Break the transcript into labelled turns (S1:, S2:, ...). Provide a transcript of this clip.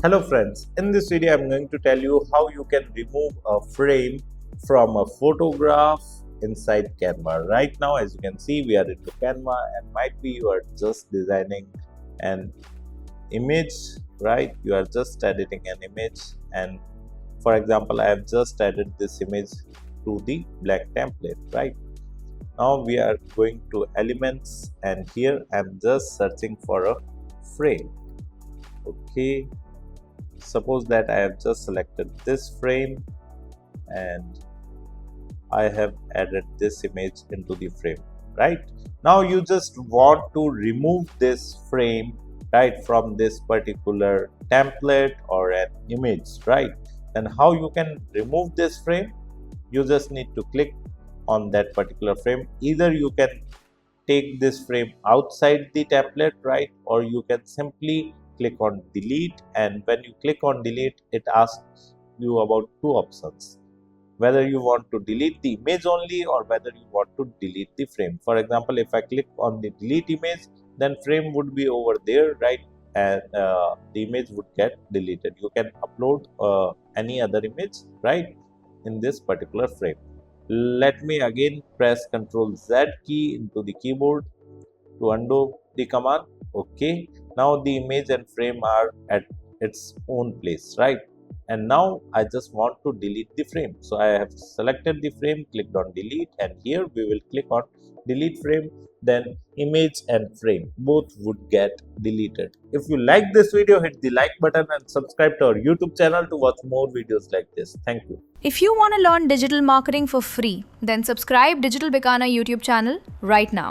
S1: Hello friends, in this video I'm going to tell you how you can remove a frame from a photograph inside Canva. Right now, as you can see, we are into Canva and might be you are just designing an image, right? You are just editing an image, and for example, I have just added this image to the blank template, right? Now we are going to elements, and here I'm just searching for a frame. Okay, suppose that I have just selected this frame and I have added this image into the frame. Right now you just want to remove this frame, right, from this particular template or an image, right? And how you can remove this frame? You just need to click on that particular frame. Either you can take this frame outside the template, right, or you can simply click on delete, and when you click on delete it asks you about two options, whether you want to delete the image only or whether you want to delete the frame. For example, if I click on the delete image, then frame would be over there, right, and the image would get deleted. You can upload any other image, right, in this particular frame. Let me again press Ctrl Z key into the keyboard to undo the command. Okay, now the image and frame are at its own place, right? And now I just want to delete the frame. So I have selected the frame, clicked on delete, and here we will click on delete frame. Then image and frame both would get deleted. If you like this video, hit the like button and subscribe to our YouTube channel to watch more videos like this. Thank you.
S2: If you want to learn digital marketing for free, then subscribe Digital Bikana YouTube channel right now.